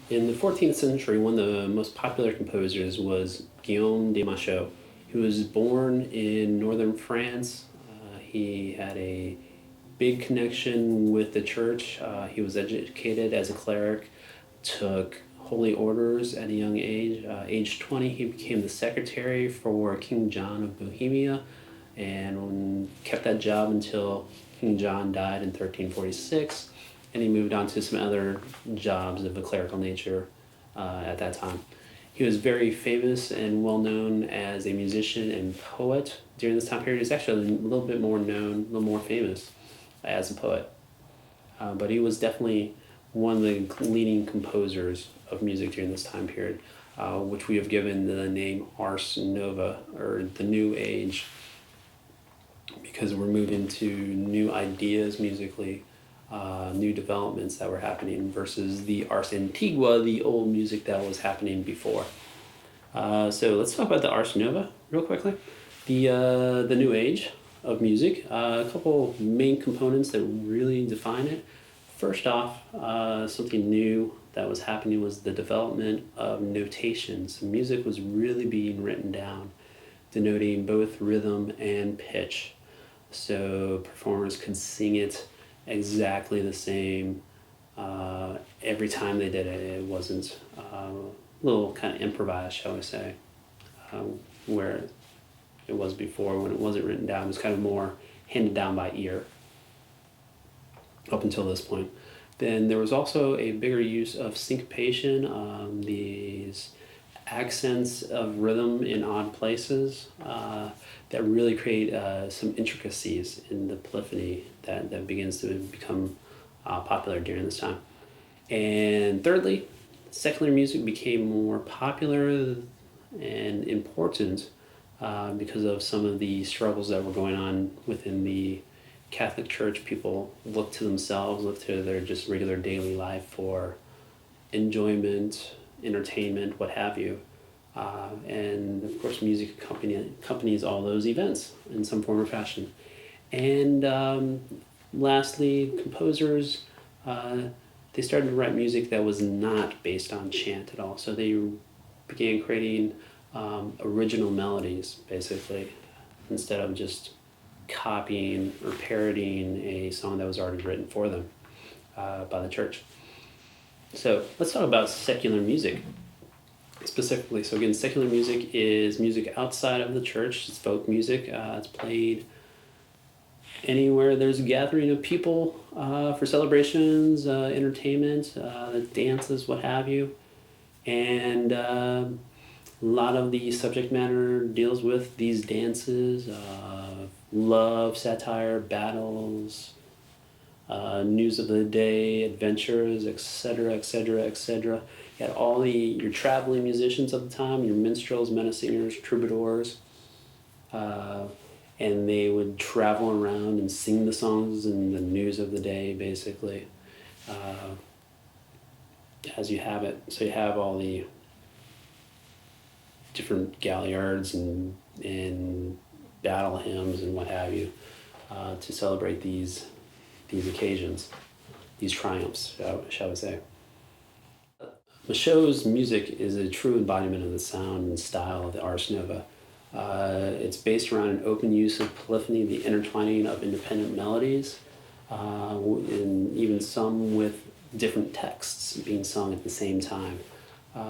In the 14th century, one of the most popular composers was Guillaume de Machaut. He was born in northern France. He had a big connection with the church. He was educated as a cleric, took holy orders at a young age. Age 20, he became the secretary for King John of Bohemia and kept that job until King John died in 1346. And he moved on to some other jobs of a clerical nature at that time. He was very famous and well known as a musician and poet during this time period. He's actually a little bit more known, a little more famous as a poet. But he was definitely one of the leading composers of music during this time period, which we have given the name Ars Nova, or the New Age, because we're moving to new ideas musically, new developments that were happening versus the Ars Antigua, the old music that was happening before. So let's talk about the Ars Nova real quickly. The New Age of music. A couple main components that really define it. First off, something new that was happening was the development of notations. Music was really being written down, denoting both rhythm and pitch. So performers could sing it exactly the same every time they did it. It wasn't a little kind of improvised, shall we say, where it was before when it wasn't written down. It was kind of more handed down by ear up until this point. Then there was also a bigger use of syncopation, these accents of rhythm in odd places that really create some intricacies in the polyphony that begins to become popular during this time. And thirdly, secular music became more popular and important because of some of the struggles that were going on within the Catholic Church. People look to themselves, look to their just regular daily life for enjoyment, entertainment, what have you. And of course, music accompanies all those events in some form or fashion. And lastly, composers, they started to write music that was not based on chant at all. So they began creating original melodies, basically, instead of just copying or parodying a song that was already written for them by the church. So let's talk about secular music specifically. So again, secular music is music outside of the church. It's folk music. It's played anywhere there's a gathering of people for celebrations, entertainment, dances, what have you. And a lot of the subject matter deals with these dances, love, satire, battles, news of the day, adventures, etc., etc., etc. You had all your traveling musicians of the time, your minstrels, mena-singers, troubadours, and they would travel around and sing the songs and the news of the day, basically, as you have it. So you have all the different galliards and battle hymns and what have you to celebrate these occasions, these triumphs, shall we say. Machaut's music is a true embodiment of the sound and style of the Ars Nova. It's based around an open use of polyphony, the intertwining of independent melodies, and even some with different texts being sung at the same time.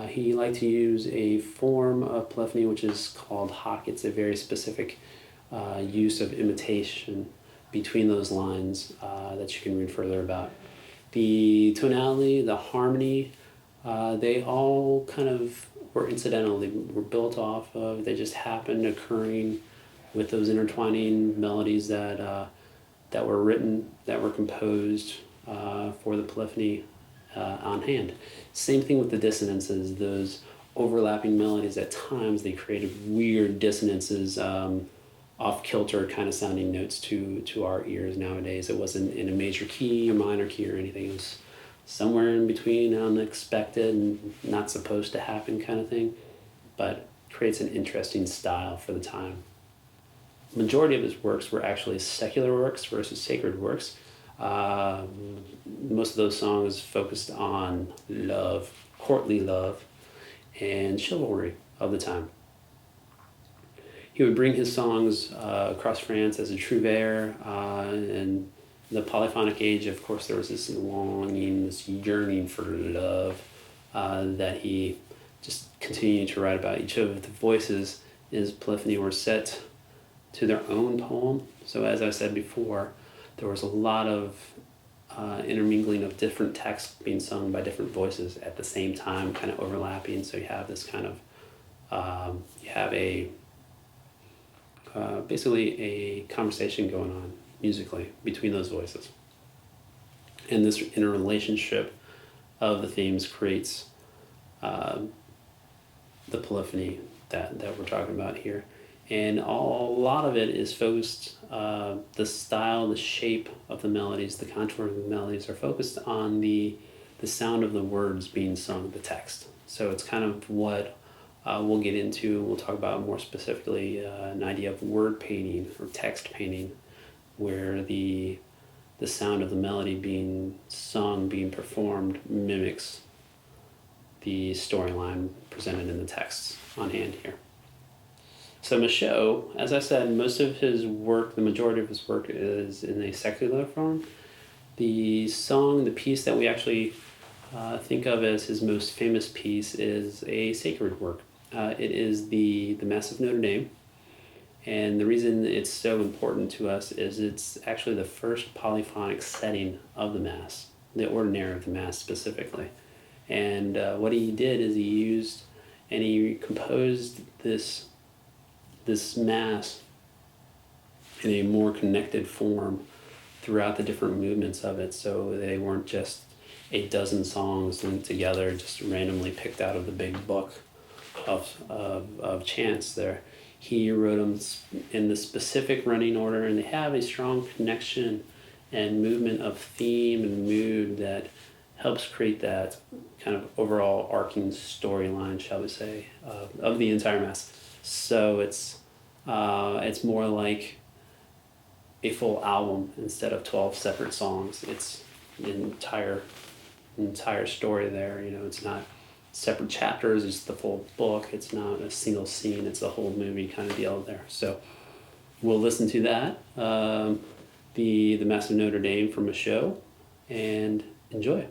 He liked to use a form of polyphony which is called hoc. It's a very specific use of imitation between those lines that you can read further about. The tonality, the harmony, they all kind of were incidental. They were built off of, they just happened occurring with those intertwining melodies that were written, that were composed for the polyphony on hand. Same thing with the dissonances, those overlapping melodies. At times they created weird dissonances, off-kilter kind of sounding notes to our ears nowadays. It wasn't in a major key or minor key or anything. It was somewhere in between, unexpected and not supposed to happen kind of thing, but creates an interesting style for the time. Majority of his works were actually secular works versus sacred works. Most of those songs focused on love, courtly love, and chivalry of the time. He would bring his songs across France as a trouvère, and the polyphonic age, of course, there was this longing, this yearning for love that he just continued to write about. Each of the voices in his polyphony were set to their own poem. So as I said before, there was a lot of intermingling of different texts being sung by different voices at the same time, kind of overlapping. So you have this kind of, you have a, basically a conversation going on musically between those voices. And this interrelationship of the themes creates the polyphony that we're talking about here. And a lot of it is focused, the style, the shape of the melodies, the contour of the melodies are focused on the sound of the words being sung, the text. So it's kind of what we'll get into, we'll talk about more specifically an idea of word painting or text painting, where the sound of the melody being sung, being performed, mimics the storyline presented in the texts on hand here. So Machaut, as I said, most of his work, the majority of his work is in a secular form. The song, the piece that we actually think of as his most famous piece is a sacred work. It is the Mass of Notre Dame. And the reason it's so important to us is it's actually the first polyphonic setting of the Mass, the ordinary of the Mass specifically. And what he did is he used and he composed this Mass in a more connected form throughout the different movements of it, so they weren't just a dozen songs linked together, just randomly picked out of the big book of chants there. He wrote them in the specific running order, and they have a strong connection and movement of theme and mood that helps create that kind of overall arcing storyline, shall we say, of the entire Mass. So it's more like a full album instead of 12 separate songs. It's an entire story there. You know, it's not separate chapters, it's the full book. It's not a single scene, it's the whole movie kind of deal there. So we'll listen to that, the Mass of Notre Dame from Machaut, and enjoy.